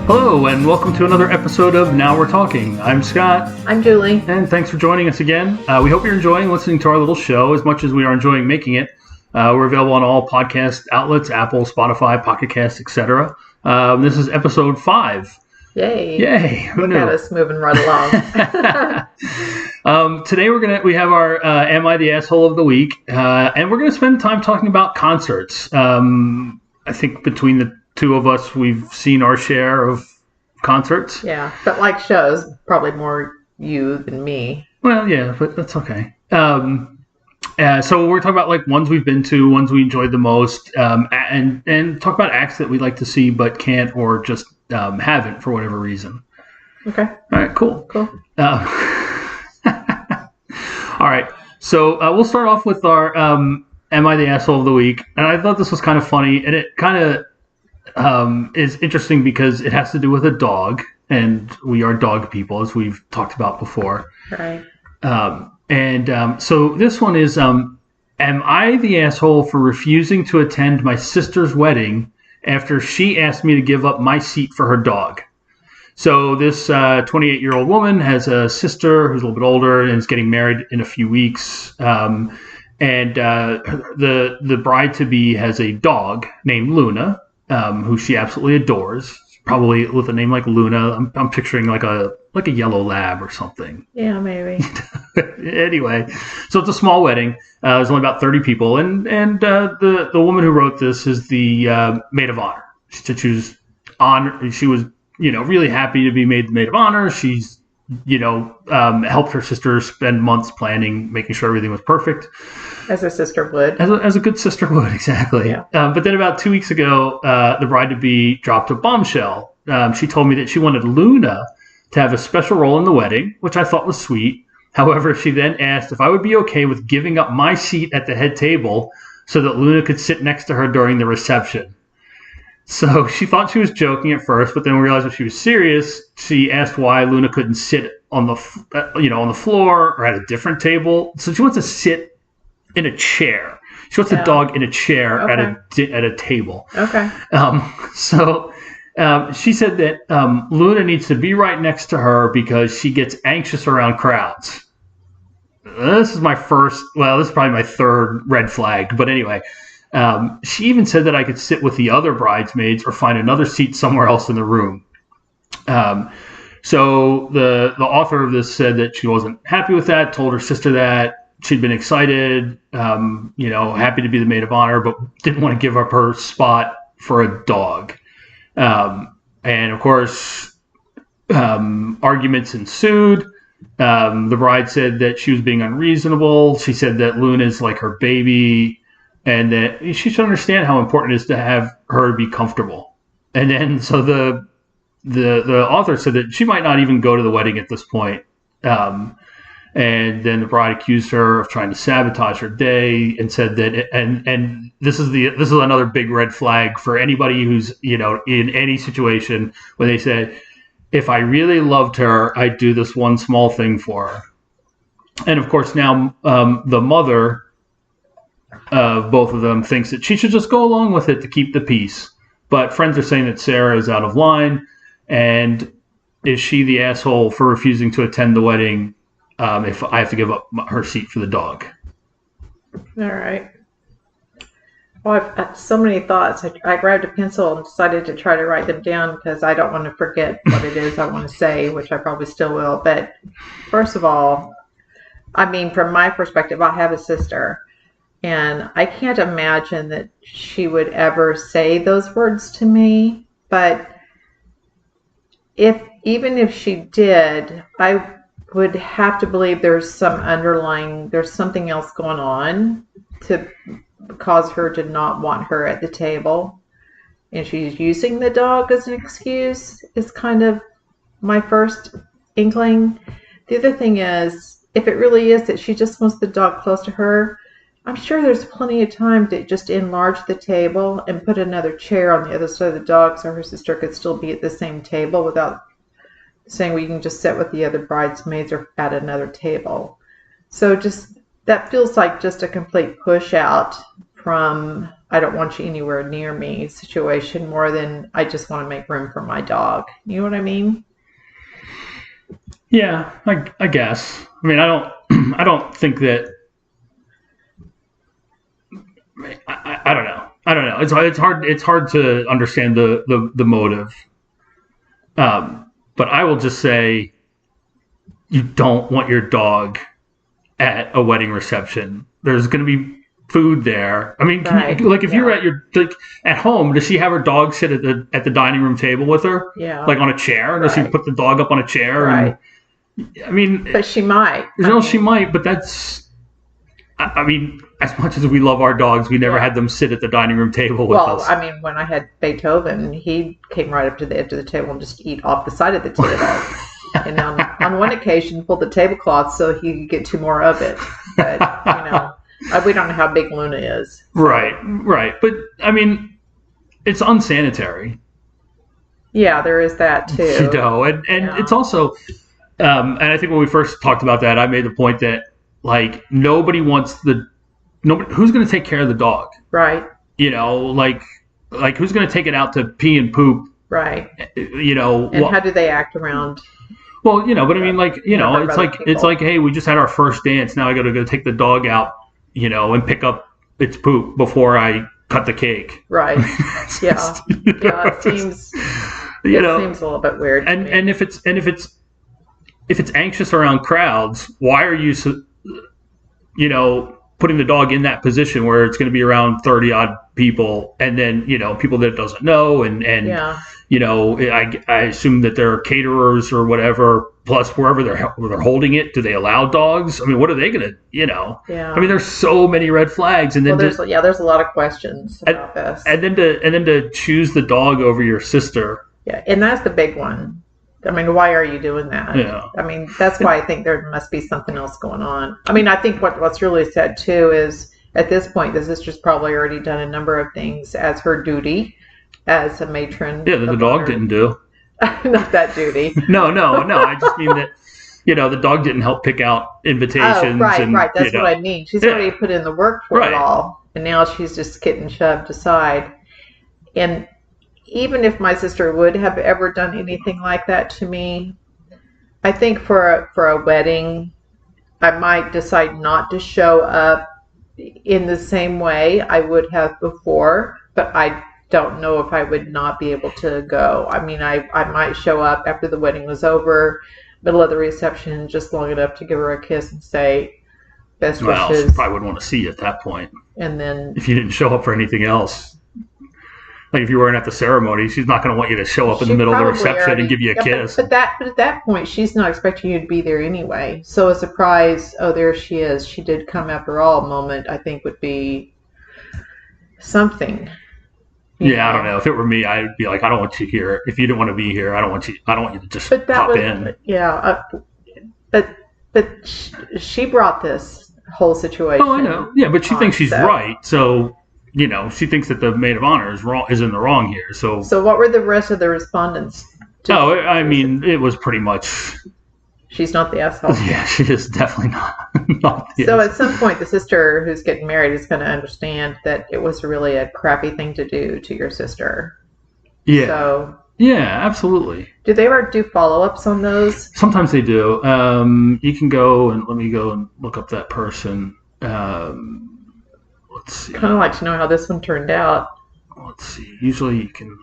Hello, and welcome to another episode of Now We're Talking. I'm Scott. I'm Julie. And thanks for joining us again. We hope you're enjoying listening to our little show as much as we are enjoying making it. We're available on all podcast outlets, Apple, Spotify, Pocket Cast, etc. This is episode 5. Yay. Who knew? Look at us moving right along. Today we have our Am I the Asshole of the Week, and we're going to spend time talking about concerts. I think between the two of us, we've seen our share of concerts. Yeah, but like shows, probably more you than me. Well, yeah, but that's okay. So we're talking about like ones we've been to, ones we enjoyed the most, and talk about acts that we'd like to see but can't or just haven't for whatever reason. Okay. All right, cool. All right, so we'll start off with our Am I the Asshole of the Week? And I thought this was kind of funny, and it kind of is interesting because it has to do with a dog, and we are dog people, as we've talked about before. Right. So this one is, am I the asshole for refusing to attend my sister's wedding after she asked me to give up my seat for her dog? So this 28-year-old woman has a sister who's a little bit older and is getting married in a few weeks. And the bride-to-be has a dog named Luna, who she absolutely adores. Probably with a name like Luna, I'm picturing like a yellow lab or something. Yeah, maybe. Anyway, so it's a small wedding. There's only about 30 people, and the woman who wrote this is the maid of honor. To choose honor, she was really happy to be made the maid of honor. She's helped her sister spend months planning, making sure everything was perfect. As a sister would. As a good sister would, exactly. Yeah. But then about 2 weeks ago, the bride-to-be dropped a bombshell. She told me that she wanted Luna to have a special role in the wedding, which I thought was sweet. However, she then asked if I would be okay with giving up my seat at the head table so that Luna could sit next to her during the reception. So she thought she was joking at first, but then realized that she was serious. She asked why Luna couldn't sit on the floor or at a different table. So she wants to sit in a chair. She wants the dog in a chair at a table. Okay. She said that Luna needs to be right next to her because she gets anxious around crowds. This is probably my third red flag. But anyway, she even said that I could sit with the other bridesmaids or find another seat somewhere else in the room. So the author of this said that she wasn't happy with that, told her sister that. She'd been excited, happy to be the maid of honor, but didn't want to give up her spot for a dog. And of course, arguments ensued. The bride said that she was being unreasonable. She said that Luna is like her baby and that she should understand how important it is to have her be comfortable. And then, so the author said that she might not even go to the wedding at this point. And then the bride accused her of trying to sabotage her day and said that, and this is another big red flag for anybody who's, in any situation where they said, if I really loved her, I'd do this one small thing for her. And of course now the mother of both of them thinks that she should just go along with it to keep the peace. But friends are saying that Sarah is out of line, and is she the asshole for refusing to attend the wedding if I have to give up her seat for the dog? All right. Well, I've got so many thoughts. I grabbed a pencil and decided to try to write them down because I don't want to forget what it is I want to say, which I probably still will. But first of all, I mean, from my perspective, I have a sister, and I can't imagine that she would ever say those words to me. But even if she did, I would have to believe there's something else going on to cause her to not want her at the table. And she's using the dog as an excuse is kind of my first inkling. The other thing is, if it really is that she just wants the dog close to her, I'm sure there's plenty of time to just enlarge the table and put another chair on the other side of the dog so her sister could still be at the same table without saying we can just sit with the other bridesmaids or at another table. So just that feels like just a complete push out from I don't want you anywhere near me situation more than I just want to make room for my dog. You know what I mean? Yeah, I guess. I mean, I don't I don't think that. I don't know. I don't know. It's hard to understand the motive. But I will just say, you don't want your dog at a wedding reception. There's going to be food there. I mean, Right. if you're Yeah. at at home, does she have her dog sit at the dining room table with her, Yeah. like on a chair? Does she Right. put the dog up on a chair? Right. And I mean, But she might. she might, but that's. I mean, as much as we love our dogs, we never Yeah. had them sit at the dining room table with Well, us. I mean, when I had Beethoven, he came right up to the edge of the table and just eat off the side of the table. And on one occasion, pulled the tablecloth so he could get 2 more of it. But, we don't know how big Luna is. Right. But, I mean, it's unsanitary. Yeah, there is that too. And Yeah. it's also, and I think when we first talked about that, I made the point that, like, nobody wants who's going to take care of the dog? Right, Like who's going to take it out to pee and poop? right. And And how do they act around? Well, but I mean, like, Number of it's other like it's people. like, hey, we just had our first dance. Now I got to go take the dog out, and pick up its poop before I cut the cake. Right. It's Yeah. just, Yeah, it seems seems a little bit weird. to me. and if it's anxious around crowds, why are you putting the dog in that position where it's going to be around 30 odd people, and then people that it doesn't know, and Yeah. I assume that there are caterers or whatever, plus wherever they're holding it, do they allow dogs? I mean, what are they going to, Yeah. I mean, there's so many red flags, and then Well, there's a lot of questions about this. and then to choose the dog over your sister. Yeah, and that's the big one. I mean, why are you doing that? Yeah. I mean, that's why I think there must be something else going on. I mean, I think what's really sad too is at this point, the sister's probably already done a number of things as her duty as a matron. Yeah, that the of dog honor. didn't do. Not that duty. No. I just mean that, the dog didn't help pick out invitations. Oh, right, and, right. That's what I mean. She's Yeah. already put in the work for Right. it all, and now she's just getting shoved aside. And even if my sister would have ever done anything like that to me, I think for a wedding, I might decide not to show up in the same way I would have before, but I don't know if I would not be able to go. I mean, I might show up after the wedding was over, middle of the reception, just long enough to give her a kiss and say best Well, she wishes, probably wouldn't want to see you at that point and then if you didn't show up for anything else. Like if you weren't at the ceremony, she's not going to want you to show up in the she middle of the probably reception already- and give you a yeah, kiss. But at that point, she's not expecting you to be there anyway. So a surprise, oh, there she is. She did come after all moment, I think would be something. Yeah, I don't know. If it were me, I'd be like, I don't want you here. If you didn't want to be here, I don't want you to just But that pop was, in. yeah. But she brought this whole situation. Oh, I know. Yeah, but she on, thinks she's so- right. So, she thinks that the maid of honor is in the wrong here. So So what were the rest of the respondents? no, I mean, it was pretty much. She's not the asshole. Yeah, she is definitely not the So asshole. at some point, the sister who's getting married is going to understand that it was really a crappy thing to do to your sister. Yeah, So yeah, absolutely. do they ever do follow-ups on those? Sometimes they do. You can go and let me go and look up that person. Let's see. Kind of like to know how this one turned out. Let's see. Usually you can.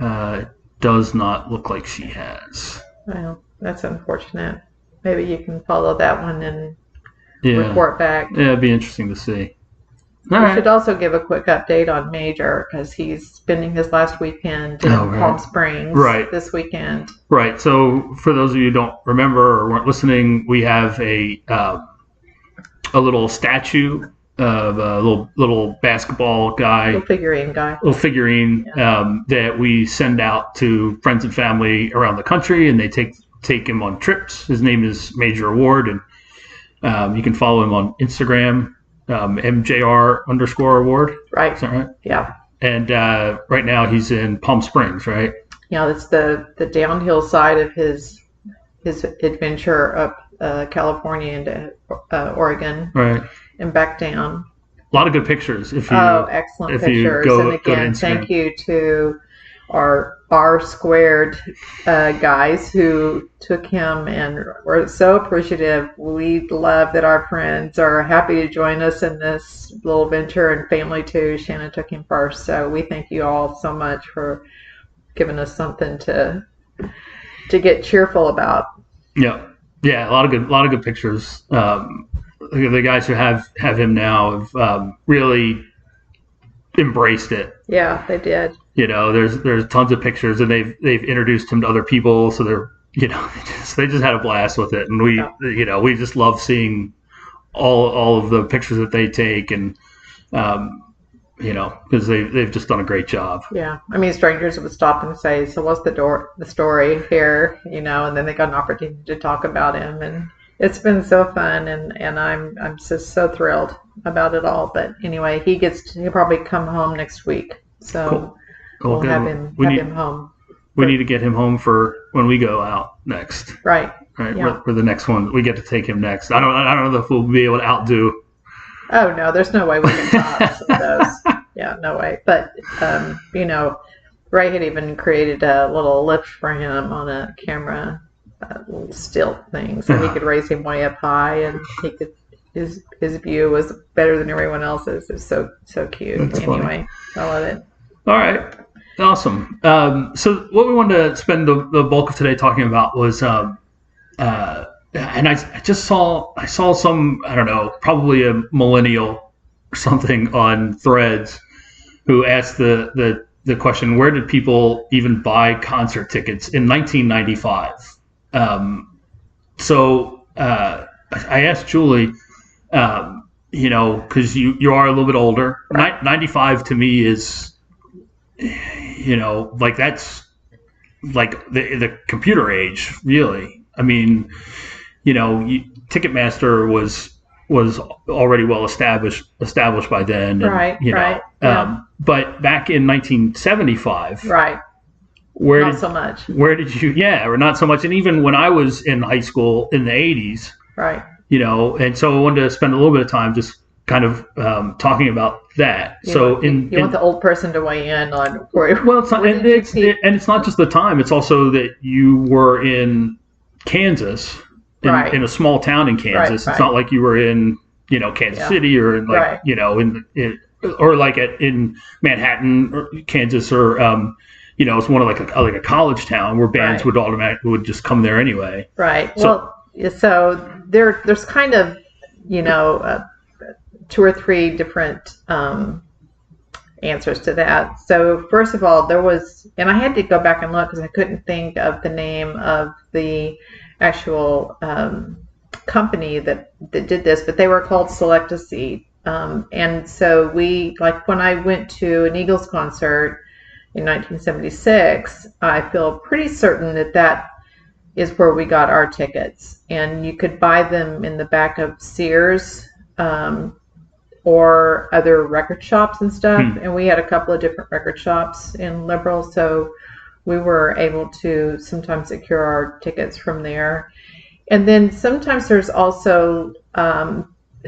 It does not look like she has. Well, that's unfortunate. Maybe you can follow that one and Yeah. report back. Yeah, it'd be interesting to see. All We right. should also give a quick update on Major because he's spending his last weekend in Oh, right. Palm Springs Right. this weekend. Right. So for those of you who don't remember or weren't listening, we have a little statue of a little basketball guy, Little figurine guy. little figurine that we send out to friends and family around the country, and they take him on trips. His name is Major Award, and you can follow him on Instagram, MJR_award. Right. Is that right? Yeah. And right now he's in Palm Springs, right? Yeah, that's the downhill side of his adventure up California into Oregon Right. and back down. lot of good pictures. If you excellent if you pictures. go And to again, Instagram. thank you to our R-squared guys who took him, and we're so appreciative. We love that our friends are happy to join us in this little venture, and family too. Shannon took him first, so we thank you all so much for giving us something to get cheerful about. Yeah, a lot of good pictures. The guys who have him now have they embraced it. Yeah, they did. There's tons of pictures, and they've introduced him to other people, so they're they just had a blast with it, and we just love seeing all of the pictures that they take, and because they've just done a great job. Yeah, I mean, strangers would stop and say, "So what's the story here?" And then they got an opportunity to talk about him, and it's been so fun, and I'm just so thrilled about it all. But anyway, he'll probably come home next week, so we'll have him home. We need to get him home for when we go out next. Right. Yeah. For the next one, we get to take him next. I don't know if we'll be able to outdo. Oh no, there's no way we can top some of those. Yeah, no way. But Ray had even created a little lift for him on a camera, little stilt thing, so he could raise him way up high, and he could his view was better than everyone else's. It's so cute. That's anyway, funny. I love it. All right, awesome. So what we wanted to spend the bulk of today talking about was, and I saw some, I don't know, probably a millennial or something on Threads who asked the question, where did people even buy concert tickets in 1995? I asked Julie, because you are a little bit older. Right. 95 to me is, like that's like the computer age, really. I mean, Ticketmaster was already well established by then. And, right. Right. But back in 1975, right. Not so much. Where did you? Yeah, or not so much. And even when I was in high school in the 80s, right. And so I wanted to spend a little bit of time just kind of talking about that. You want the old person to weigh in on. Well, it's not, and it's not just the time. It's also that you were in Kansas, in a small town in Kansas. Right. It's not like you were in Kansas City or in in Manhattan or Kansas or it's one of like a college town where bands would just come there anyway. Right. So there's kind of 2 or 3 different answers to that. So first of all, there was, and I had to go back and look because I couldn't think of the name of the actual company that did this, but they were called Select a Seat. And so when I went to an Eagles concert in 1976, I feel pretty certain that is where we got our tickets, and you could buy them in the back of Sears or other record shops and stuff. And we had a couple of different record shops in Liberal, so we were able to sometimes secure our tickets from there. And then sometimes there's also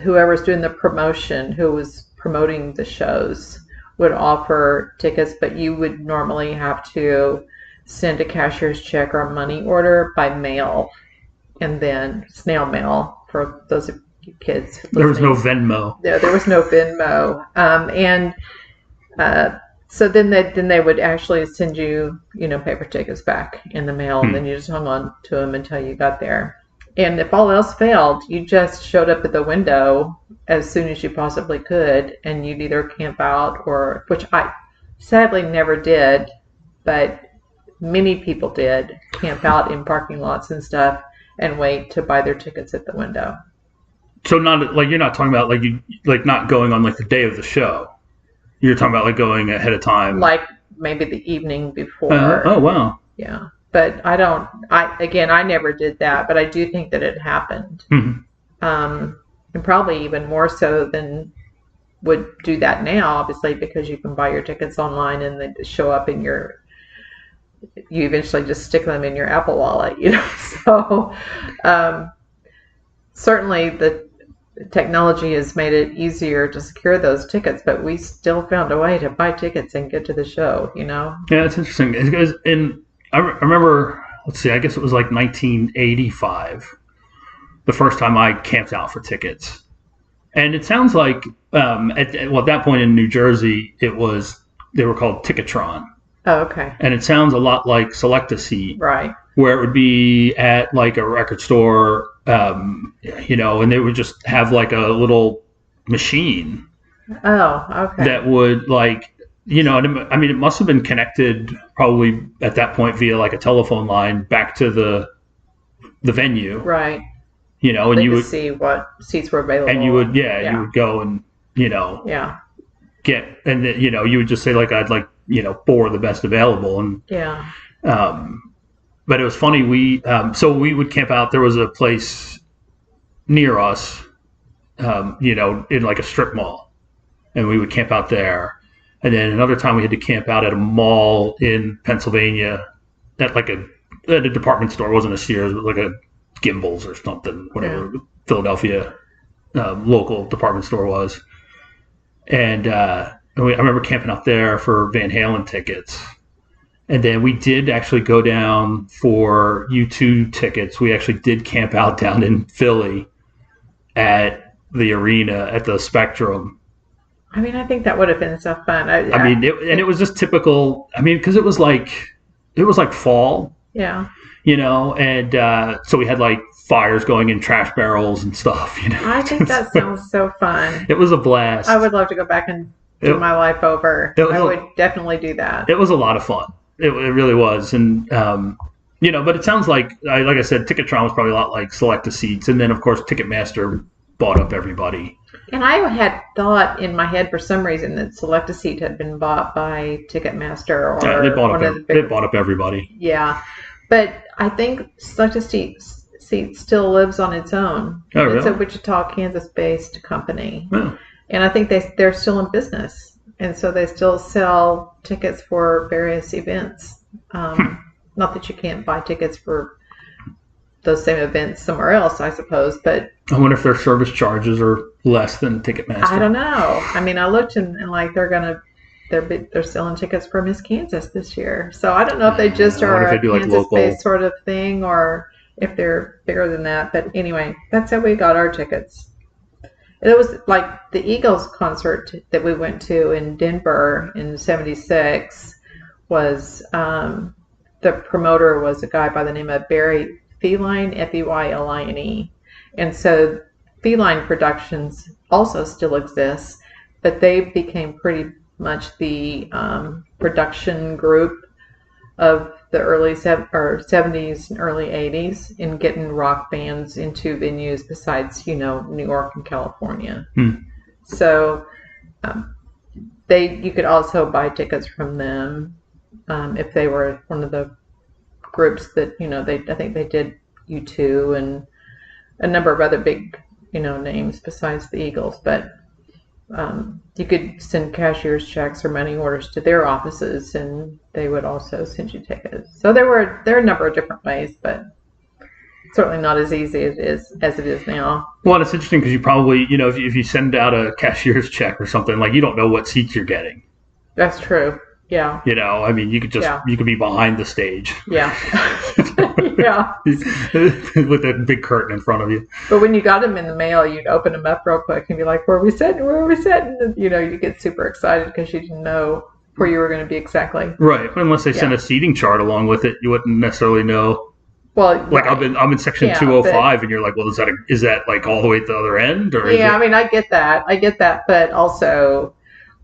whoever's doing the promotion, who was promoting the shows, would offer tickets, but you would normally have to send a cashier's check or a money order by mail, and then snail mail for those of you kids listening. There was no Venmo. There was no Venmo. So then they would actually send you, paper tickets back in the mail, and then you just hung on to them until you got there. And if all else failed, you just showed up at the window as soon as you possibly could, and you'd either camp out which I sadly never did, but many people did camp out in parking lots and stuff and wait to buy their tickets at the window. So not like you're not talking about not going on the day of the show. You're talking about going ahead of time, like maybe the evening before. Oh wow. Yeah, but I never did that, but I do think that it happened. Mm-hmm. And probably even more so than would do that now, obviously, because you can buy your tickets online and they show up in you eventually just stick them in your Apple Wallet, So certainly technology has made it easier to secure those tickets, but we still found a way to buy tickets and get to the show, you know? Yeah, it's interesting. I remember, let's see, I guess it was like 1985, the first time I camped out for tickets. And it sounds like, at that point in New Jersey, they were called Ticketron. Oh, okay. And it sounds a lot like Select a Seat. Right. Where it would be at like a record store, you know, and they would just have like a little machine. Oh, okay. That would like, you know, I mean, it must have been connected probably at that point via like a telephone line back to the venue. Right. You know, and they you would see what seats were available. And you would, you would go and, you know, you know, you would just say like, I'd like, you know, 4 of the best available. And, but it was funny. So we would camp out. There was a place near us, you know, in like a strip mall, and we would camp out there. And then another time we had to camp out at a mall in Pennsylvania at like a department store. It wasn't a Sears, but like a Gimbals or something, whatever Philadelphia local department store was. And I remember camping out there for Van Halen tickets. And then we did actually go down for U2 tickets. We actually did camp out down in Philly at the arena at the Spectrum. I mean, I think that would have been so fun. I mean, it was just typical. I mean, because it was like fall. Yeah. You know, and so we had like fires going in trash barrels and stuff. You know, I think that sounds so fun. It was a blast. I would love to go back and do my life over. I would definitely do that. It was a lot of fun. It really was, and you know, but it sounds like I said, Ticketron was probably a lot like Select a Seats, and then of course Ticketmaster bought up everybody. And I had thought in my head for some reason that Select a Seat had been bought by Ticketmaster or they bought up everybody. Yeah, but I think Select a Seat still lives on its own. Oh, really? It's a Wichita, Kansas-based company, Oh. And I think they're still in business. And so they still sell tickets for various events. Not that you can't buy tickets for those same events somewhere else, I suppose. But I wonder if their service charges are less than Ticketmaster. I don't know. I mean, I looked and like they're selling tickets for Miss Kansas this year. So I don't know if they just are a Kansas-based sort of thing or if they're bigger than that. But anyway, that's how we got our tickets. It was like the Eagles concert that we went to in Denver in '76 was, the promoter was a guy by the name of Barry Feline, Feyline. And so Feline Productions also still exists, but they became pretty much the production group of the early 70s and early 80s in getting rock bands into venues besides, you know, New York and California. So you could also buy tickets from them if they were one of the groups that, you know, I think they did U2 and a number of other big, you know, names besides the Eagles. But you could send cashier's checks or money orders to their offices, and they would also send you tickets. So there are a number of different ways, but certainly not as easy as it is now. Well, it's interesting because you probably, you know, if you send out a cashier's check or something, like you don't know what seats you're getting. That's true. Yeah. You know, I mean, you could be behind the stage. Yeah. Yeah. With a big curtain in front of you. But when you got them in the mail, you'd open them up real quick and be like, where are we sitting? Where are we sitting? And, you know, you get super excited because you didn't know where you were going to be exactly. Right. Unless they send a seating chart along with it, you wouldn't necessarily know. Well, like right. I'm in section 205, and you're like, well, is that like all the way at the other end? Or I mean, I get that, but also,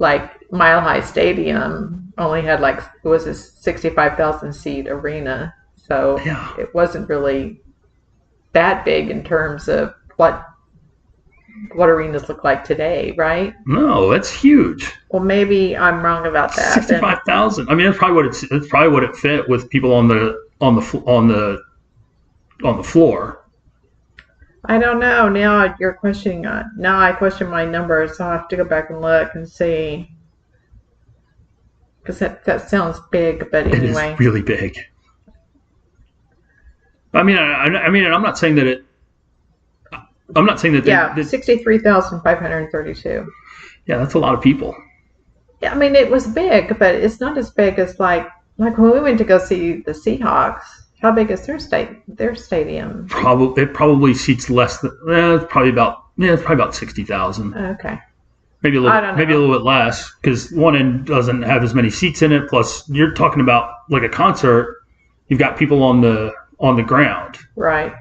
like Mile High Stadium only had it was a 65,000 seat arena, so it wasn't really that big in terms of what arenas look like today, right? No, that's huge. Well, maybe I'm wrong about that. 65,000. I mean, that's probably what it fit with people on the floor. I don't know. Now you're questioning. Now I question my numbers. So I'll have to go back and look and see. Because that sounds big, but anyway, it is really big. I mean, I'm not saying that I'm not saying that. Yeah, 63,532. Yeah, that's a lot of people. Yeah, I mean, it was big, but it's not as big as like when we went to go see the Seahawks. How big is their stadium? It probably seats less than. It's probably about 60,000. Okay. Maybe a little bit less, because one end doesn't have as many seats in it. Plus, you're talking about like a concert. You've got people on the ground. Right.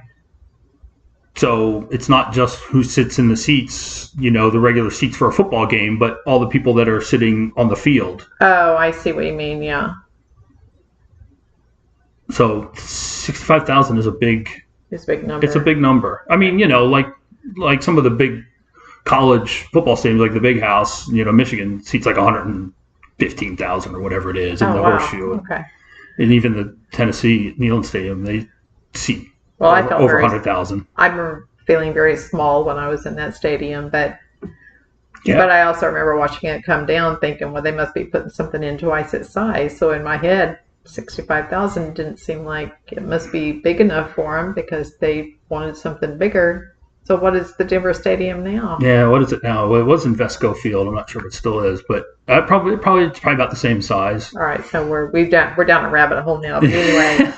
So it's not just who sits in the seats, the regular seats for a football game, but all the people that are sitting on the field. Oh, I see what you mean. Yeah. So 65,000 is a big. It's a big number. It's a big number. I mean, like some of the big college football stadiums, like the Big House, Michigan seats like 115,000 or whatever it is in the Horseshoe. Okay. And even the Tennessee Neyland Stadium, they seat I felt over 100,000. I remember feeling very small when I was in that stadium, but yeah. But I also remember watching it come down, thinking, well, they must be putting something in twice its size. So in my head, 65,000 didn't seem like it must be big enough for them because they wanted something bigger. So what is the Denver Stadium now? Yeah, what is it now? Well, it was Invesco Field. I'm not sure if it still is, but probably it's probably about the same size. All right, so we're down a rabbit hole now. But anyway,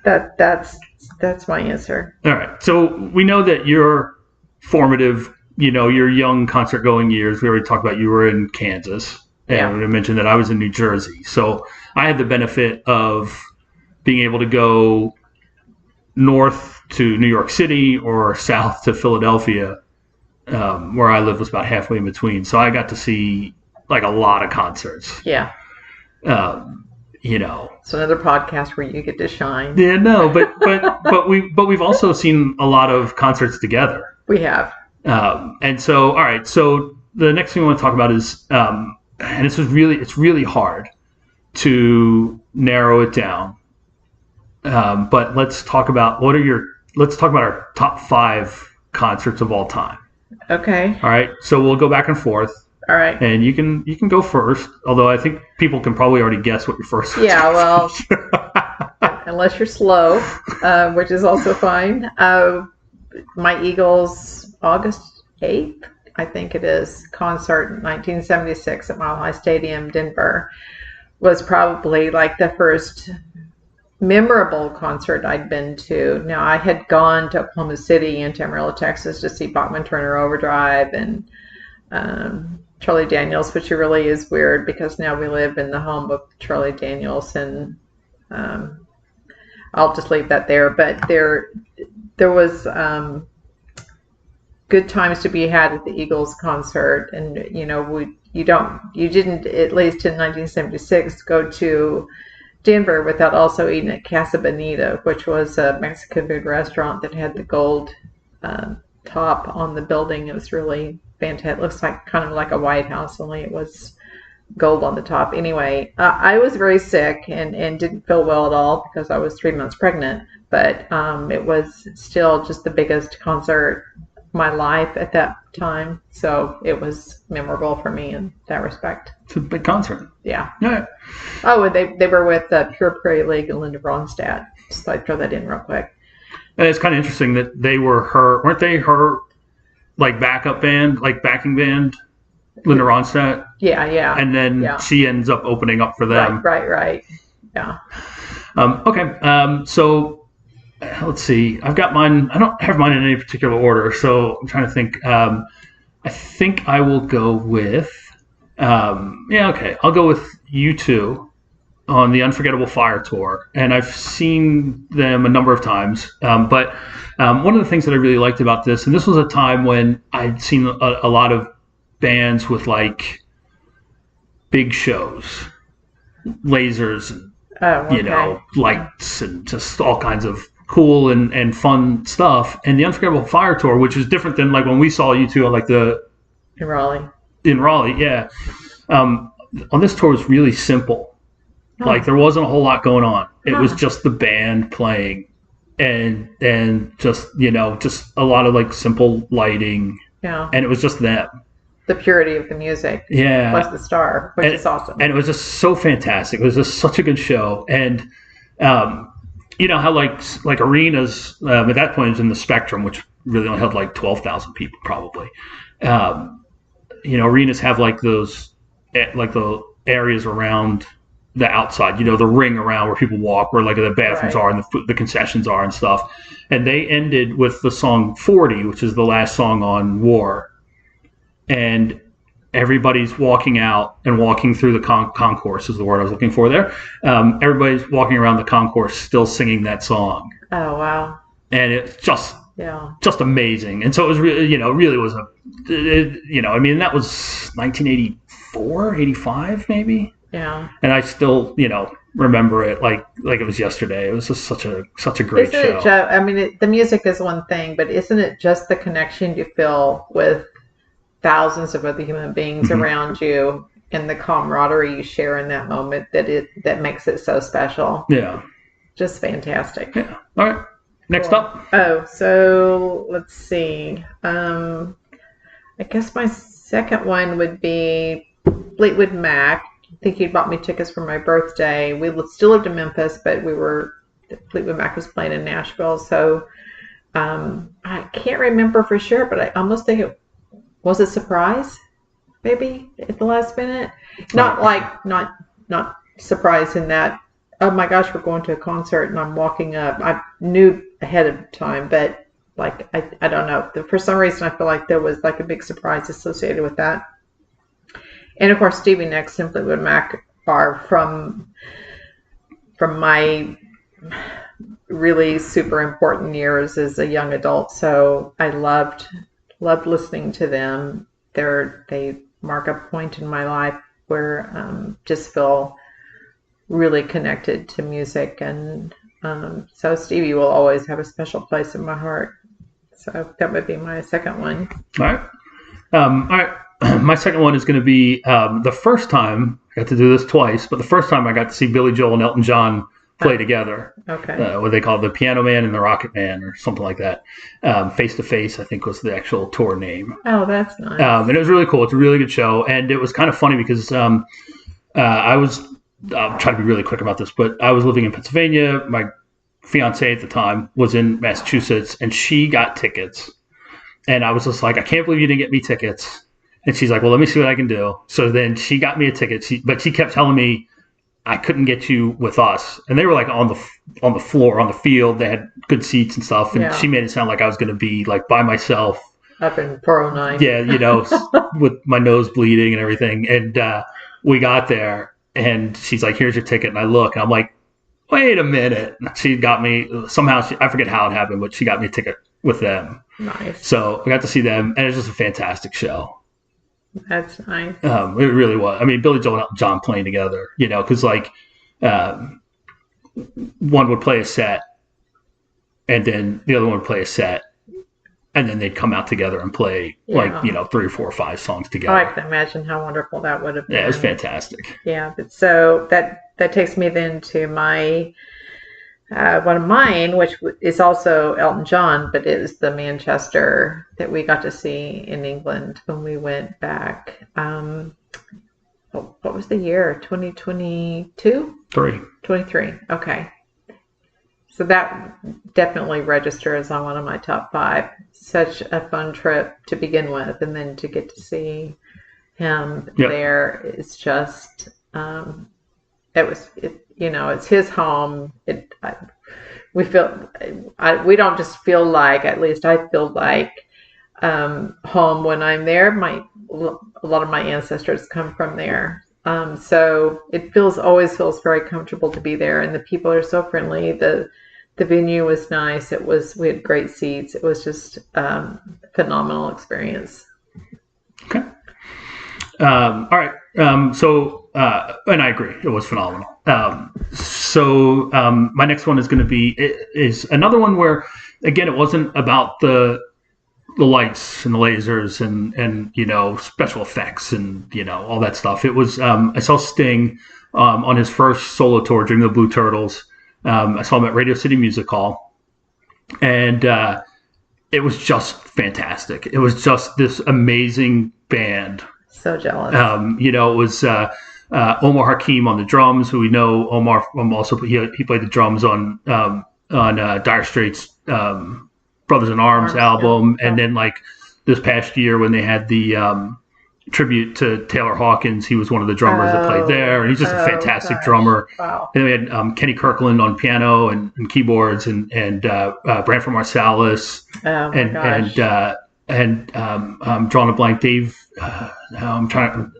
that's my answer. All right, so we know that your formative, your young concert going years. We already talked about you were in Kansas, and we mentioned that I was in New Jersey. So I had the benefit of being able to go north to New York City or south to Philadelphia, where I live was about halfway in between. So I got to see like a lot of concerts. Yeah. It's another podcast where you get to shine. Yeah, no, but we've also seen a lot of concerts together. We have. And so, all right. So the next thing we want to talk about is, and it's really hard to narrow it down. But let's talk about our top 5 concerts of all time. Okay. All right. So we'll go back and forth. All right. And you can go first, although I think people can probably already guess what your first one is. Yeah, well, unless you're slow, which is also fine. My Eagles, August 8th, I think it is, concert in 1976 at Mile High Stadium, Denver, was probably like the first memorable concert I'd been to. Now, I had gone to Oklahoma City and to Amarillo, Texas to see Bachman Turner Overdrive and Charlie Daniels, which really is weird because now we live in the home of Charlie Daniels, and I'll just leave that there. But there was good times to be had at the Eagles concert, and you didn't, at least in 1976, go to Denver without also eating at Casa Bonita, which was a Mexican food restaurant that had the gold top on the building. It was really fantastic. It looks like kind of like a White House, only it was gold on the top. Anyway, I was very sick and didn't feel well at all because I was 3 months pregnant, but it was still just the biggest concert of my life at that time. So it was memorable for me in that respect. It's a big concert. Yeah. Yeah. Oh, and they were with Pure Prairie League and Linda Ronstadt. Just like throw that in real quick. And it's kind of interesting that weren't they her like backup band, like backing band, Linda Ronstadt? Yeah. And then she ends up opening up for them. Right. Yeah. Okay. So let's see. I've got mine. I don't have mine in any particular order, so I'm trying to think. I think I will go with. Okay. I'll go with U2 on the Unforgettable Fire Tour, and I've seen them a number of times. But one of the things that I really liked about this, and this was a time when I'd seen a lot of bands with like big shows, lasers, and lights, and just all kinds of cool and fun stuff. And the Unforgettable Fire Tour, which is different than like when we saw U2 on like in Raleigh, yeah. On this tour was really simple. Like there wasn't a whole lot going on. It was just the band playing, and just just a lot of like simple lighting. Yeah. And it was just them. The purity of the music. Yeah. Was the star, which is awesome. And it was just so fantastic. It was just such a good show. And you know how like arenas at that point it was in the Spectrum, which really only held like 12,000 people probably. You know, arenas have like those like the areas around the outside, you know, the ring around where people walk, where like the bathrooms Right. are and the concessions are and stuff. And they ended with the song 40, which is the last song on War. And everybody's walking out and walking through the concourse is the word I was looking for there. Everybody's walking around the concourse still singing that song. Oh, wow. And it's Yeah. just amazing. And so it was really, you know, really was you know, I mean, that was 1984, 85 maybe. Yeah. And I still, you know, remember it like it was yesterday. It was just such a great Isn't show. it I mean, the music is one thing, but isn't it just the connection you feel with thousands of other human beings Mhm. around you and the camaraderie you share in that moment that makes it so special? Yeah. Just fantastic. Yeah. All right. Next Cool. up. Oh, so let's see. I guess my second one would be Fleetwood Mac. I think he bought me tickets for my birthday. We still lived in Memphis, but Fleetwood Mac was playing in Nashville. So I can't remember for sure, but I almost think it was a surprise, maybe at the last minute. Not surprise in that, oh my gosh, we're going to a concert and I'm walking up. I knew ahead of time, but like I don't know. For some reason, I feel like there was like a big surprise associated with that. And of course, Stevie Nicks and Fleetwood Mac are from my really super important years as a young adult. So I loved listening to them. They mark a point in my life where just feel really connected to music, and so Stevie will always have a special place in my heart. So that would be my second one. All right. All right. My second one is going to be the first time I got to do this twice, but the first time I got to see Billy Joel and Elton John play together. Okay. What they call the Piano Man and the Rocket Man, or something like that. Face to Face, I think, was the actual tour name. Oh, that's nice. And it was really cool. It's a really good show, and it was kind of funny because I was. I'll try to be really quick about this, but I was living in Pennsylvania. My fiance at the time was in Massachusetts, and she got tickets. And I was just like, I can't believe you didn't get me tickets. And she's like, well, let me see what I can do. So then she got me a ticket, but she kept telling me I couldn't get you with us. And they were like on the floor, on the field. They had good seats and stuff. And Yeah. she made it sound like I was going to be like by myself. Up in 409. Yeah, you know, with my nose bleeding and everything. And we got there. And she's like, here's your ticket. And I look, and I'm like, wait a minute. She got me, somehow, I forget how it happened, but she got me a ticket with them. Nice. So I got to see them, and it was just a fantastic show. That's nice. It really was. I mean, Billy Joel and Elton John playing together, you know, because like one would play a set, and then the other one would play a set, and then they'd come out together and play like, you know, 3 or 4 or 5 songs together. I can imagine how wonderful that would have been. Yeah, it was fantastic. Yeah, but so that takes me then to my one of mine, which is also Elton John, but it is the Manchester that we got to see in England when we went back. What was the year? 2022? 23. Okay. So that definitely registers on one of my top 5. Such a fun trip to begin with, and then to get to see him there is just it's his home. We don't just feel like, at least I feel like home when I'm there. A lot of my ancestors come from there. So it always feels very comfortable to be there, and the people are so friendly. The venue was nice. We had great seats. It was just phenomenal experience. Okay. All right. And I agree, it was phenomenal. My next one is going to be is another one where, again, it wasn't about the lights and the lasers and you know, special effects and, you know, all that stuff. It was I saw Sting on his first solo tour during the Blue Turtles. I saw him at Radio City Music Hall, and it was just fantastic. It was just this amazing band. So jealous. You know, it was Omar Hakim on the drums, who we know Omar also he played the drums on Dire Straits' Brothers in Arms album, and then like this past year when they had the tribute to Taylor Hawkins, he was one of the drummers that played there, and he's just a fantastic drummer. Wow. And then we had Kenny Kirkland on piano and keyboards, and Branford Marsalis, I'm drawing a blank. Dave, I'm trying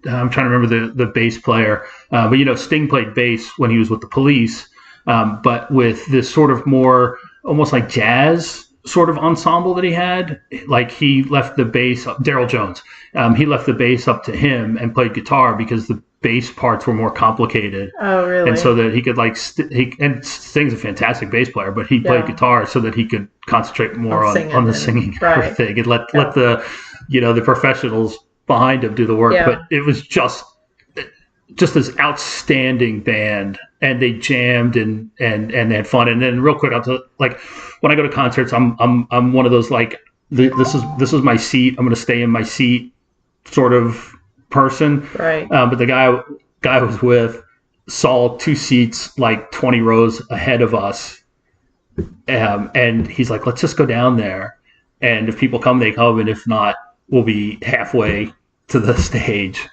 to remember the bass player, but Sting played bass when he was with the Police, but with this sort of more almost like jazz sort of ensemble that he had. Like he left the bass, Daryl Jones, he left the bass up to him and played guitar because the bass parts were more complicated. Oh, really? And so that he could and Sting's a fantastic bass player, but he played guitar so that he could concentrate more on the singing and everything, and let the the professionals behind him do the work. But it was just this outstanding band, and they jammed and they had fun. And then real quick, I'll tell, like, when I go to concerts, I'm one of those like this is my seat, I'm going to stay in my seat sort of person. Right. But the guy I was with saw 2 seats like 20 rows ahead of us, and he's like, let's just go down there, and if people come, they come, and if not, we'll be halfway to the stage.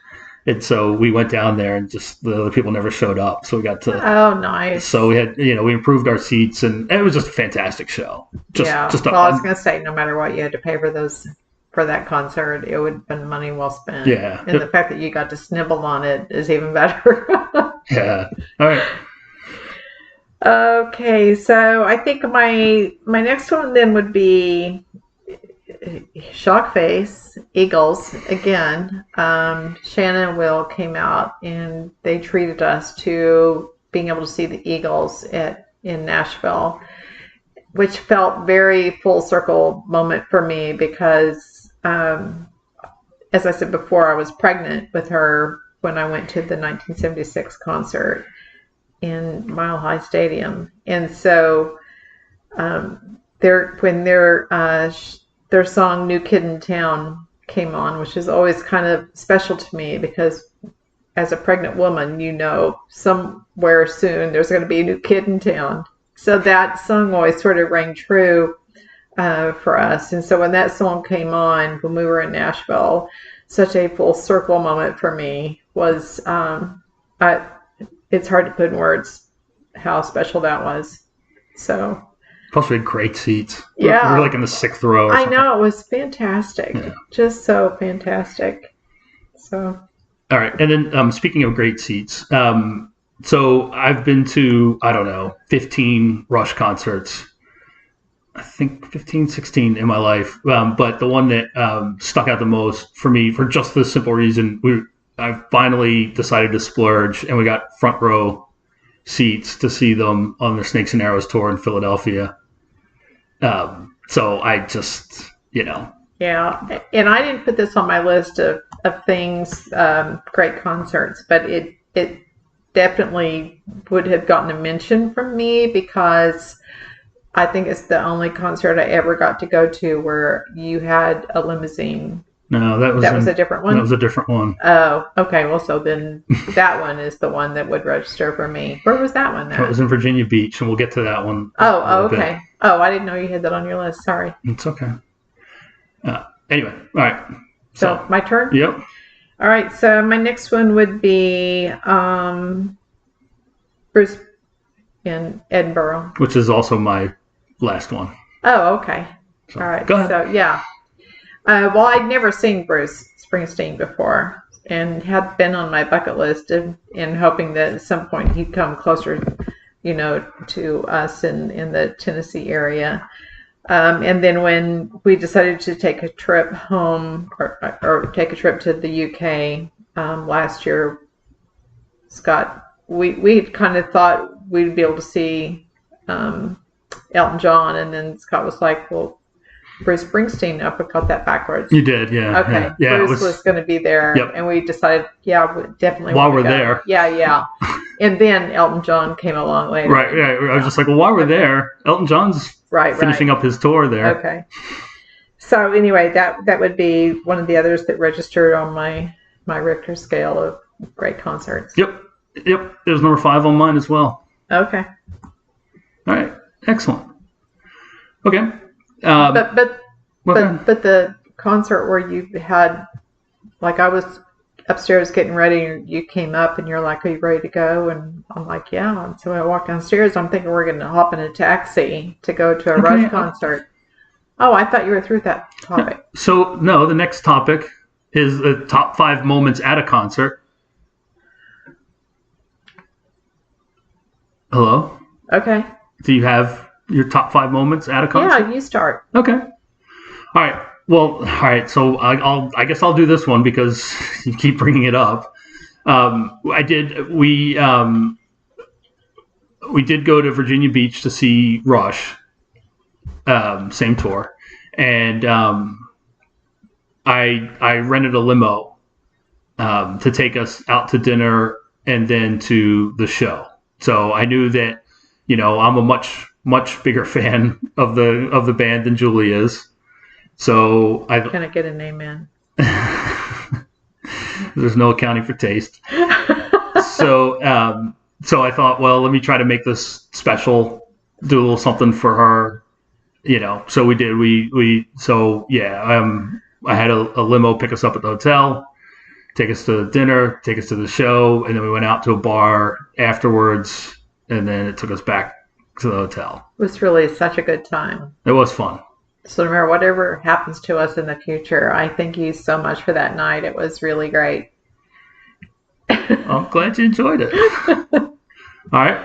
And so we went down there, and just the other people never showed up. So we got to. Oh, nice. So we had, we improved our seats, and it was just a fantastic show. I was going to say, no matter what you had to pay for that concert, it would have been money well spent. Yeah. And the fact that you got to snibble on it is even better. Yeah. All right. Okay, so I think my next one then would be Shock Face, Eagles again. Shannon and Will came out, and they treated us to being able to see the Eagles in Nashville, which felt very full circle moment for me because, as I said before, I was pregnant with her when I went to the 1976 concert in Mile High Stadium, and so when their song "New Kid in Town" came on, which is always kind of special to me because as a pregnant woman, somewhere soon there's going to be a new kid in town. So that song always sort of rang true for us. And so when that song came on, when we were in Nashville, such a full circle moment for me was, it's hard to put in words how special that was. So. Plus, we had great seats. Yeah. We were like in the 6th row. I know. It was fantastic. Yeah. Just so fantastic. So. All right. And then speaking of great seats, so I've been to, 15 Rush concerts. I think 15, 16 in my life. But the one that stuck out the most for me, for just the simple reason, I finally decided to splurge, and we got front row seats to see them on their Snakes and Arrows tour in Philadelphia. So I just, Yeah, and I didn't put this on my list of things, great concerts, but it definitely would have gotten a mention from me because I think it's the only concert I ever got to go to where you had a limousine. No, that was a different one? That was a different one. Oh, okay. Well, so then that one is the one that would register for me. Where was that one? It was in Virginia Beach, and we'll get to that one. Oh, okay. Bit. Oh, I didn't know you had that on your list. Sorry. It's okay. Anyway, all right. So my turn? Yep. All right. So my next one would be Bruce in Edinburgh. Which is also my last one. Oh, okay. So, all right. Go ahead. So, yeah. Well, I'd never seen Bruce Springsteen before and had been on my bucket list in hoping that at some point he'd come closer, to us in the Tennessee area. And then when we decided to take a trip home or take a trip to the UK last year, Scott, we kind of thought we'd be able to see Elton John, and then Scott was like, well, Bruce Springsteen, I got that backwards. You did, yeah. Okay, yeah. Bruce was going to be there, yep. And we decided, we definitely while we're there. Yeah. And then Elton John came along later. Right. I was just like, well, while we're there, Elton John's finishing up his tour there. Okay. So anyway, that would be one of the others that registered on my Richter scale Great concerts. Yep. It was number 5 on mine as well. Okay. All right. Excellent. Okay. But the concert where you had, like, I was upstairs getting ready and you came up and you're like, are you ready to go? And I'm like, yeah. And so I walked downstairs. I'm thinking we're going to hop in a taxi to go to a Rush concert. Oh, I thought you were through that topic. So, no, the next topic is the top 5 moments at a concert. Hello? Okay. Do you have your top 5 moments at a concert? Yeah, you start. Okay. All right. Well, all right. So I guess I'll do this one because you keep bringing it up. We did go to Virginia Beach to see Rush, same tour, and I rented a limo to take us out to dinner and then to the show. So I knew that, I'm a much bigger fan of the band than Julie is. So Can I get a name in? There's no accounting for taste. So I thought, well, let me try to make this special, do a little something for her, So we did. I had a limo pick us up at the hotel, take us to dinner, take us to the show, and then we went out to a bar afterwards, and then it took us back to the hotel. It was really such a good time. It was fun. So no matter whatever happens to us in the future, I thank you so much for that night. It was really great. I'm glad you enjoyed it. All right.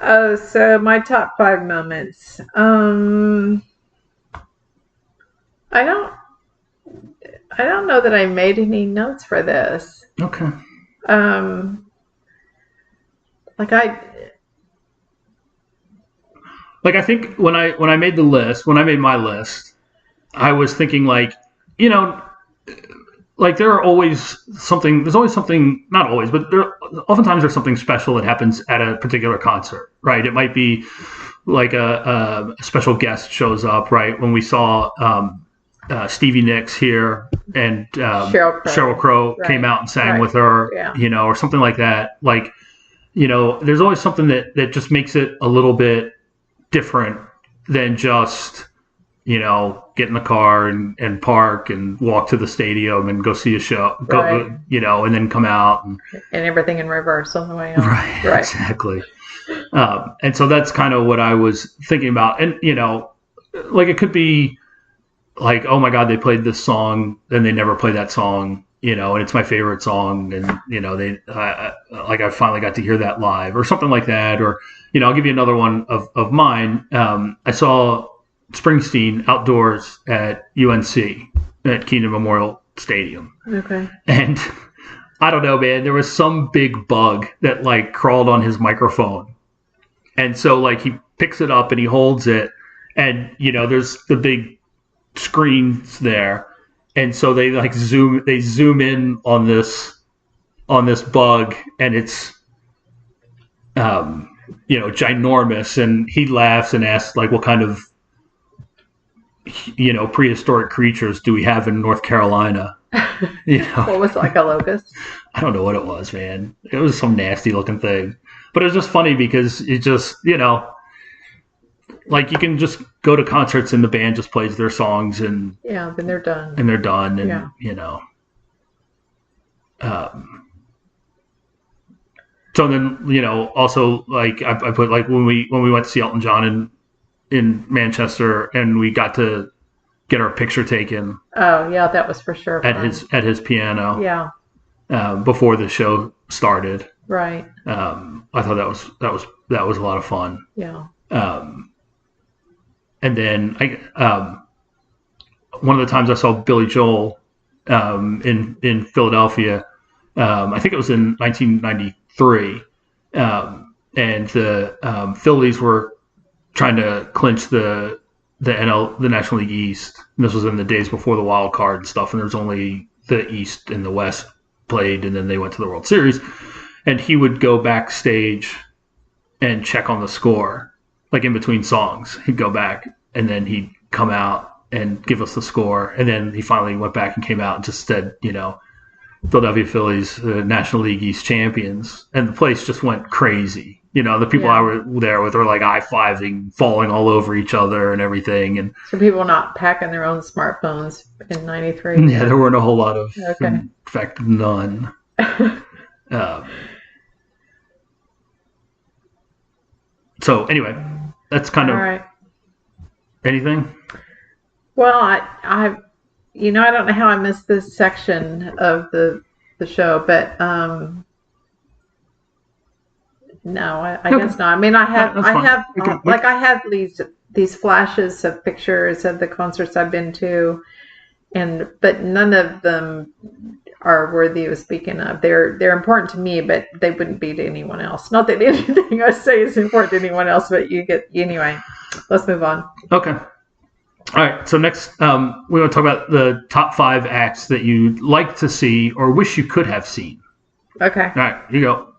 Oh, so my top 5 moments. I don't know that I made any notes for this. Okay. I think when I made my list, I was thinking there are always something. There's always something. Not always, but oftentimes there's something special that happens at a particular concert, right? It might be like a special guest shows up, right? When we saw Stevie Nicks here, and Sheryl Crow came out and sang with her, or something like that. There's always something that just makes it a little bit different than just, get in the car and park and walk to the stadium and go see a show, and then come out and everything in reverse on the way out. Right. Exactly. And so that's kind of what I was thinking about. And, it could be like, oh my God, they played this song, then they never played that song, and it's my favorite song. And, I finally got to hear that live or something like that. Or, I'll give you another one of mine. I saw Springsteen outdoors at UNC at Keenan Memorial Stadium. Okay. And I don't know, man, there was some big bug that crawled on his microphone. And so he picks it up and he holds it, and there's the big screens there. And so they zoom in on this bug, and it's ginormous. And he laughs and asks what kind of prehistoric creatures do we have in North Carolina? What was a locust? I don't know what it was, man. It was some nasty looking thing. But it was just funny because it just, you can just go to concerts and the band just plays their songs and then they're done. And so then, also I put when we went to see Elton John in Manchester and we got to get our picture taken. Oh yeah, that was for sure at his piano. Yeah. Before the show started. Right. I thought that was a lot of fun. Yeah. And then one of the times I saw Billy Joel in Philadelphia, I think it was in 1993, and the Phillies were trying to clinch the National League East. And this was in the days before the wild card and stuff, and there's only the East and the West played, and then they went to the World Series. And he would go backstage and check on the score, in between songs. He'd go back, and then he'd come out and give us the score. And then he finally went back and came out and just said, Philadelphia Phillies, National League East champions, and the place just went crazy. You know, the people I were there with were like high-fiving, falling all over each other and everything. And so people not packing their own smartphones in '93. Yeah, there weren't a whole lot of, in fact, none. So anyway, that's kind of anything. Well, I I don't know how I missed this section of the show, but no, I guess not. I mean, I have these flashes of pictures of the concerts I've been to, but none of them are worthy of speaking of. They're important to me, but they wouldn't be to anyone else. Not that anything I say is important to anyone else, but anyway. Let's move on. Okay. All right. So next, we want to talk about the top 5 acts that you'd like to see or wish you could have seen. Okay. All right. You go.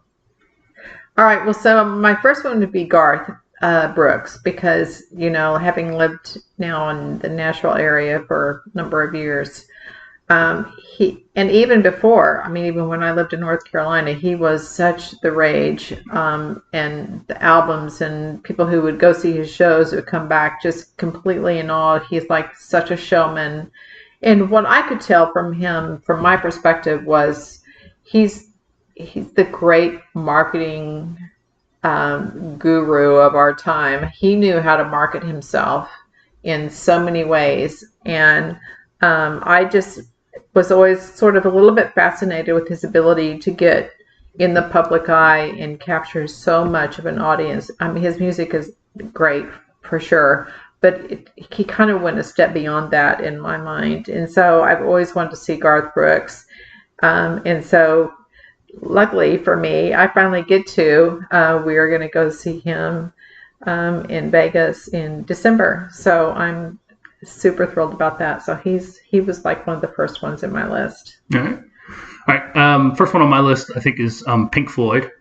All right. Well, so my first one would be Garth Brooks, because, having lived now in the Nashville area for a number of years, and even before, even when I lived in North Carolina, he was such the rage, and the albums and people who would go see his shows would come back just completely in awe. He's like such a showman. And what I could tell from him, from my perspective, was he's the great marketing guru of our time. He knew how to market himself in so many ways. And I just was always sort of a little bit fascinated with his ability to get in the public eye and capture so much of an audience. His music is great for sure, but he kind of went a step beyond that in my mind. And so I've always wanted to see Garth Brooks. And so luckily for me, I finally get to. We are going to go see him in Vegas in December. So I'm super thrilled about that. So he was like one of the first ones in my list. All right. First one on my list, I think, is Pink Floyd.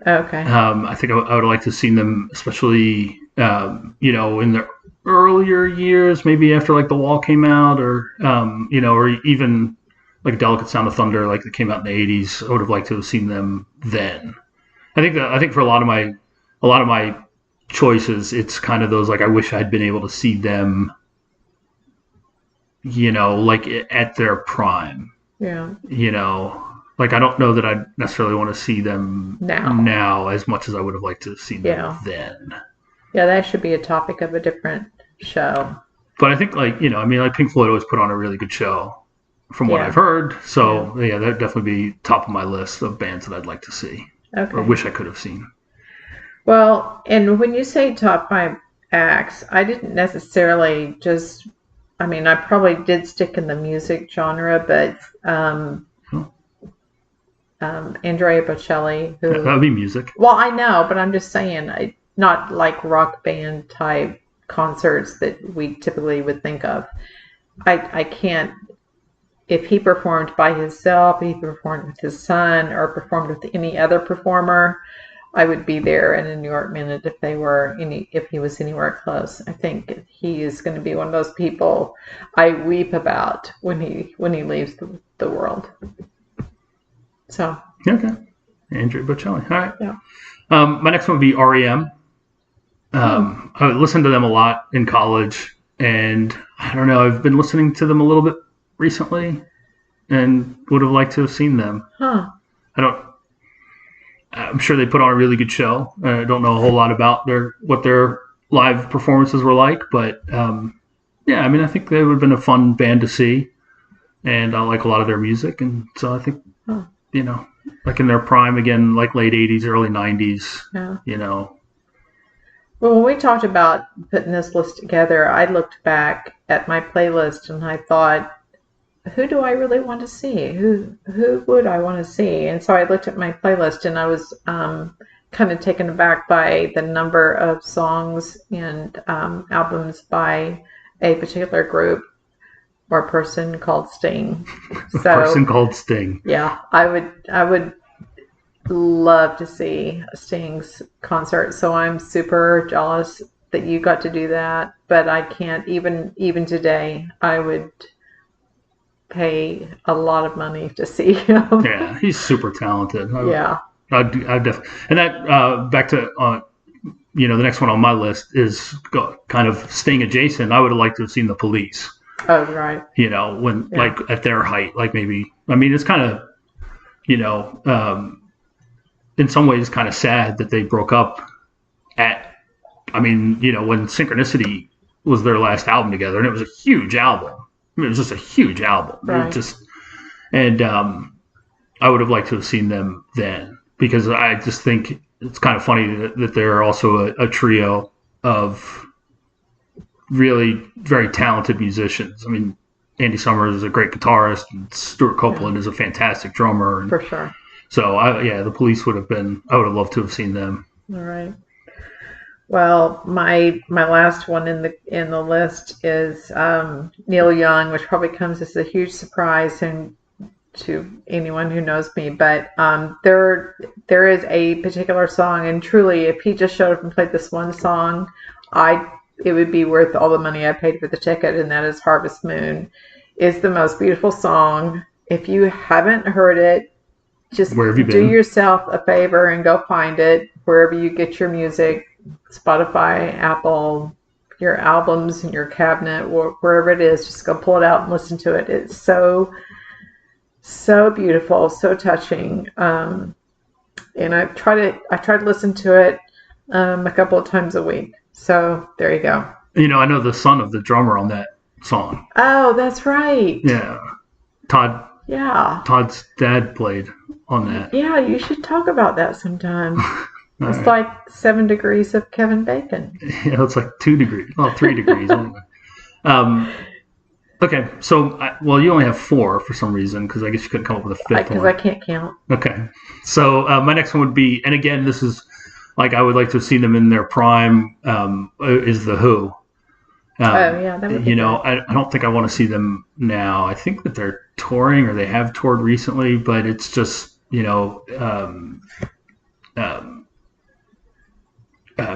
Okay. I think I would like to have seen them, especially in the earlier years, maybe after like The Wall came out, or or even like Delicate Sound of Thunder, like that came out in the '80s. I would have liked to have seen them then. I think for a lot of my choices, it's kind of those like I wish I'd been able to see them, like at their prime. Yeah. Like I don't know that I necessarily want to see them now as much as I would have liked to see them then. Yeah, that should be a topic of a different show. But I think like Pink Floyd always put on a really good show from what I've heard. So that'd definitely be top of my list of bands that I'd like to see or wish I could have seen. Well, and when you say top 5 acts, I didn't necessarily just, I probably did stick in the music genre, but Andrea Bocelli, who... That would be music. Well, I know, but I'm just saying, not like rock band type concerts that we typically would think of. I can't... If he performed by himself, he performed with his son, or performed with any other performer, I would be there in a New York Minute if he was anywhere close. I think he is going to be one of those people I weep about when he leaves the world. So okay, Andrea Bocelli. All right. Yeah. My next one would be REM. I listened to them a lot in college, and I don't know. I've been listening to them a little bit recently, and would have liked to have seen them. I'm sure they put on a really good show. I don't know a whole lot about what their live performances were like, but I think they would have been a fun band to see, and I like a lot of their music, and so I think like in their prime again, like late '80s, early '90s. Yeah. Well, when we talked about putting this list together, I looked back at my playlist and I thought, who do I really want to see? Who would I want to see? And so I looked at my playlist and I was kind of taken aback by the number of songs and albums by a particular group or person called Sting. Person called Sting. Yeah, I would love to see Sting's concert. So I'm super jealous that you got to do that, but I can't. Even today, I pay a lot of money to see him. Yeah, he's super talented. Yeah. I'd definitely. And that back to the next one on my list is kind of staying adjacent. I would have liked to have seen the Police. Oh, right. When like at their height, like maybe. I mean, it's kind of, in some ways, kind of sad that they broke up at. I mean, when Synchronicity was their last album together, and it was a huge album. I mean, it was just a huge album. Right. I would have liked to have seen them then, because I just think it's kind of funny that they're also a trio of really very talented musicians. I mean, Andy Summers is a great guitarist, and Stuart Copeland is a fantastic drummer. For sure. So, the Police would have been. I would have loved to have seen them. All right. Well, my last one in the list is Neil Young, which probably comes as a huge surprise to anyone who knows me. But there is a particular song, and truly, if he just showed up and played this one song, it would be worth all the money I paid for the ticket, and that is Harvest Moon. It's the most beautiful song. If you haven't heard it, just do yourself a favor and go find it wherever you get your music. Spotify, Apple, your albums in your cabinet, wherever it is, just go pull it out and listen to it. It's so beautiful, so touching. And I try to listen to it a couple of times a week. So there you go. I know the son of the drummer on that song. Oh, that's right. Yeah, Todd. Yeah. Todd's dad played on that. Yeah, you should talk about that sometime. It's like 7 degrees of Kevin Bacon. Yeah, it's like 2 degrees. Well, 3 degrees. Okay, so, you only have 4 for some reason, because I guess you couldn't come up with a 5th one. Because I can't count. Okay, so my next one would be, and again, this is, like, I would like to have seen them in their prime, is The Who. That would be good. I don't think I want to see them now. I think that they're touring, or they have toured recently, but it's just,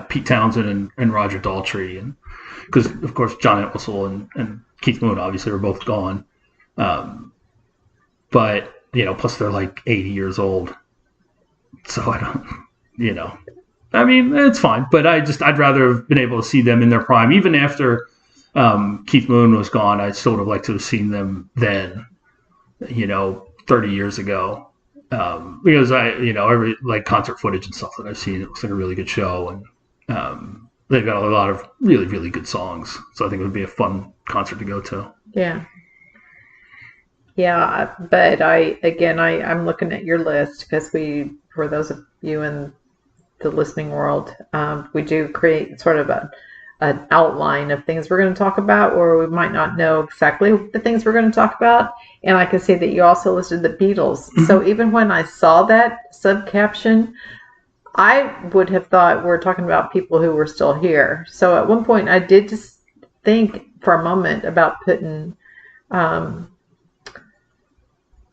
Pete Townsend and Roger Daltrey, and because of course John Entwistle and Keith Moon obviously are both gone, but plus they're like 80 years old, so I don't, I mean, it's fine, but I'd rather have been able to see them in their prime, even after Keith Moon was gone. I still would have liked to have seen them then, 30 years ago. Because every like concert footage and stuff that I've seen, it looks like a really good show, and they've got a lot of really, really good songs. So I think it would be a fun concert to go to. Yeah. Yeah, but I'm looking at your list because for those of you in the listening world, we do create sort of an outline of things we're going to talk about, or we might not know exactly the things we're going to talk about. And I can see that you also listed the Beatles. Mm-hmm. So even when I saw that sub-caption, I would have thought we're talking about people who were still here. So at one point I did just think for a moment about putting Paul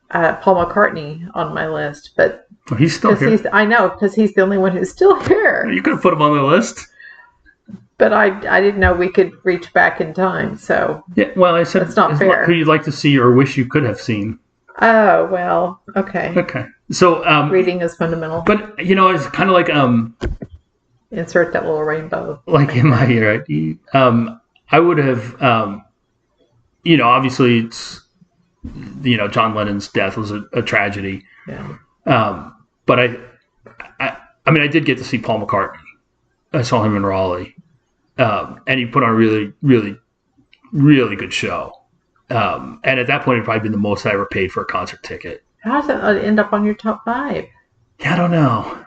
McCartney on my list, but he's still here. I know, because he's the only one who's still here. You could have put him on the list. But I didn't know we could reach back in time, so yeah. Well, I said it's not fair. Who you'd like to see or wish you could have seen? Oh well, okay. Okay, so reading is fundamental. But it's kind of like insert that little rainbow. Like in my ear, I would have obviously it's John Lennon's death was a tragedy. Yeah. But I mean I did get to see Paul McCartney. I saw him in Raleigh. And he put on a really, really, really good show. And at that point, it'd probably been the most I ever paid for a concert ticket. How does that end up on your top 5? Yeah, I don't know.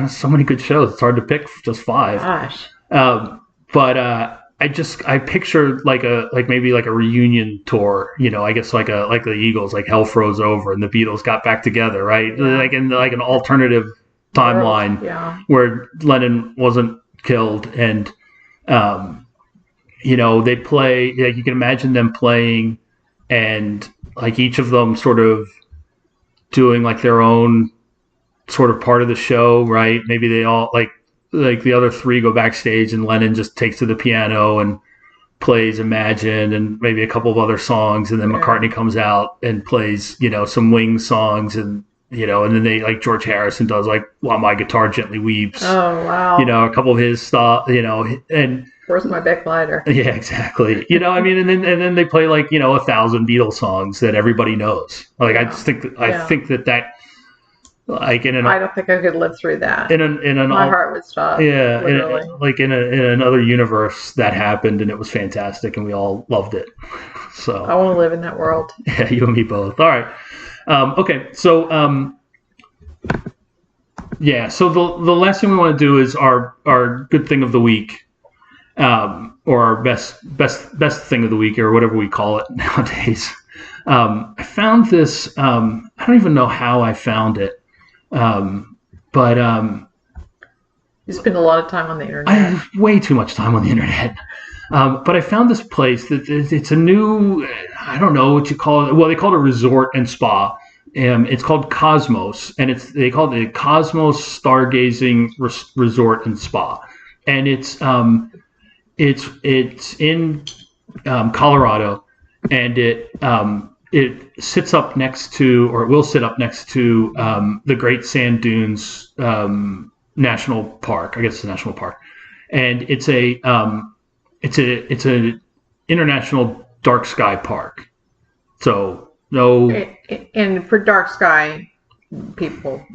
So many good shows. It's hard to pick just 5. Gosh. But I pictured maybe a reunion tour. I guess like the Eagles, like Hell Froze Over, and the Beatles got back together, right? Yeah. Like in an alternative timeline, where Lennon wasn't killed, and they play, like you can imagine them playing, and like each of them sort of doing like their own sort of part of the show, right? Maybe they all like the other 3 go backstage and Lennon just takes to the piano and plays Imagine and maybe a couple of other songs, and then McCartney comes out and plays, some Wings songs, and and then they like George Harrison does like While My Guitar Gently Weeps. Oh wow! A couple of his stuff, and where's my Beck lighter? Yeah, exactly. And then they play like 1,000 Beatles songs that everybody knows. Like I just think that like I don't think I could live through that. My heart would stop. Yeah, in another universe that happened, and it was fantastic, and we all loved it. So I want to live in that world. Yeah, you and me both. All right. Okay. So So the last thing we want to do is our good thing of the week, or our best thing of the week, or whatever we call it nowadays. I found this. I don't even know how I found it. But you spend a lot of time on the internet. I have way too much time on the internet. But I found this place that it's a new, I don't know what you call it. Well, they call it a resort and spa. It's called Cosmos, and they call it the Cosmos Stargazing Resort and Spa, and it's in Colorado, and it sits up next to, or it will sit up next to, the Great Sand Dunes National Park. I guess it's a national park, and it's a international dark sky park. So no, and for dark sky people,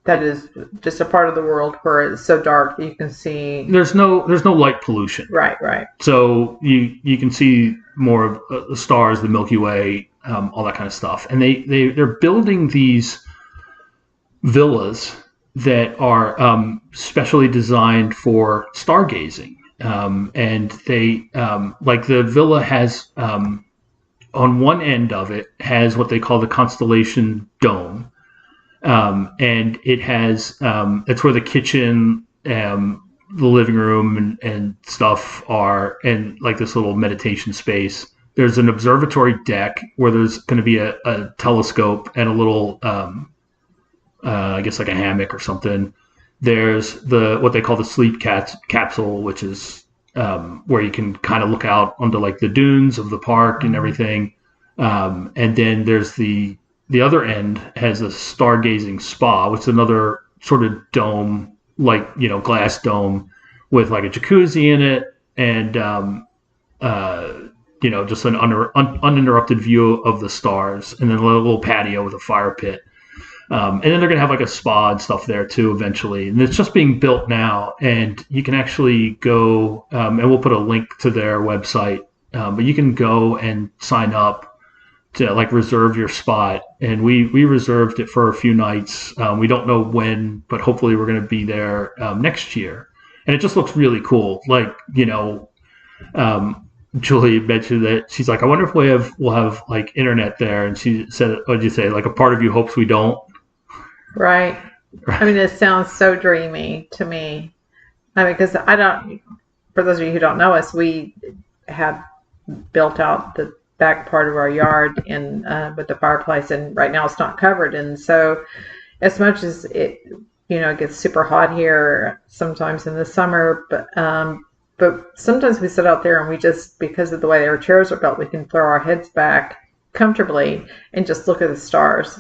that is just a part of the world where it's so dark that you can see. There's no light pollution. Right. So you can see more of the stars, the Milky Way. All that kind of stuff, and they're building these villas that are specially designed for stargazing, and they like the villa has on one end of it has what they call the Constellation Dome, and it has it's where the kitchen, the living room, and stuff are, and like this little meditation space. There's an observatory deck where there's going to be a telescope and a little, I guess like a hammock or something. There's what they call the sleep capsule, which is where you can kind of look out onto like the dunes of the park and everything. And then there's the other end has a stargazing spa, which is another sort of dome, like, glass dome with like a jacuzzi in it, and just an uninterrupted view of the stars, and then a little patio with a fire pit. And then they're going to have like a spa and stuff there too eventually. And it's just being built now, and you can actually go, and we'll put a link to their website, but you can go and sign up to like reserve your spot. And we reserved it for a few nights. We don't know when, but hopefully we're going to be there next year. And it just looks really cool. Like, Julie mentioned that she's like, I wonder if we'll have like internet there, and she said, what did you say? Like, a part of you hopes we don't. Right. I mean, it sounds so dreamy to me. I mean, because for those of you who don't know us, we have built out the back part of our yard with the fireplace, and right now it's not covered. And so as much as it gets super hot here sometimes in the summer, but sometimes we sit out there and we just, because of the way our chairs are built, we can throw our heads back comfortably and just look at the stars.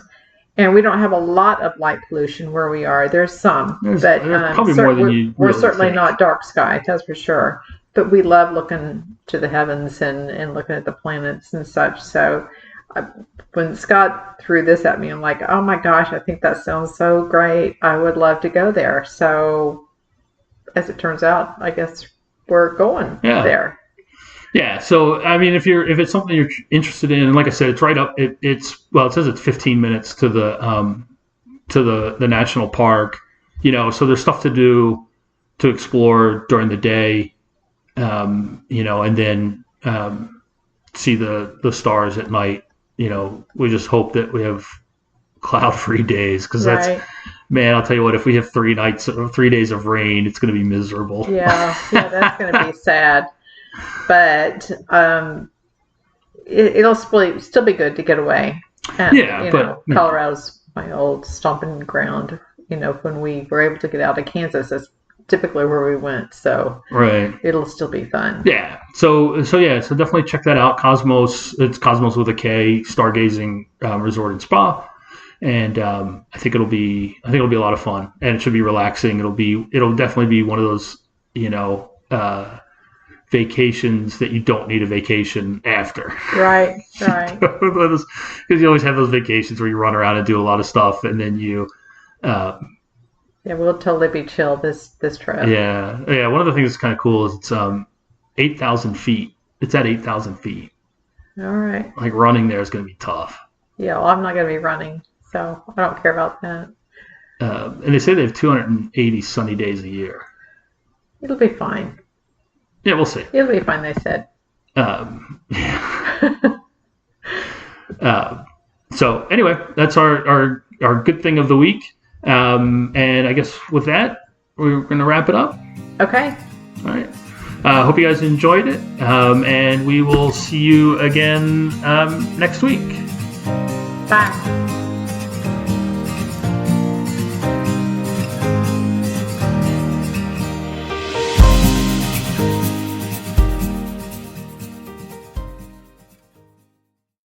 And we don't have a lot of light pollution where we are. There's some, but probably more than you we're really certainly think. Not dark sky, that's for sure. But we love looking to the heavens and looking at the planets and such. So when Scott threw this at me, I'm like, oh my gosh, I think that sounds so great. I would love to go there. So as it turns out, I guess we're going there. Yeah. So, I mean, if it's something you're interested in, and like I said, it's right up, it says it's 15 minutes to the national park, so there's stuff to do, to explore during the day, and then, see the stars at night. We just hope that we have cloud-free days, because that's, man, I'll tell you what, if we have 3 days of rain, it's going to be miserable. Yeah, that's going to be sad. But it'll still be good to get away. And, Colorado's my old stomping ground. When we were able to get out of Kansas, that's typically where we went, so Right. it'll still be fun. Yeah. So definitely check that out. Cosmos. It's Cosmos with a K. Stargazing Resort and Spa, and I think it'll be a lot of fun, and it should be relaxing. It'll definitely be one of those vacations that you don't need a vacation after. Right. Because you always have those vacations where you run around and do a lot of stuff, and then you. Yeah, we'll totally be chill this trip. Yeah. One of the things that's kind of cool is it's 8,000 feet. It's at 8,000 feet. All right. Like running there is going to be tough. Yeah, well, I'm not going to be running, so I don't care about that. And they say they have 280 sunny days a year. It'll be fine. Yeah, we'll see. It'll be fine, they said. So anyway, that's our good thing of the week. And I guess with that, we're going to wrap it up. Okay. All right. Hope you guys enjoyed it. And we will see you again next week. Bye.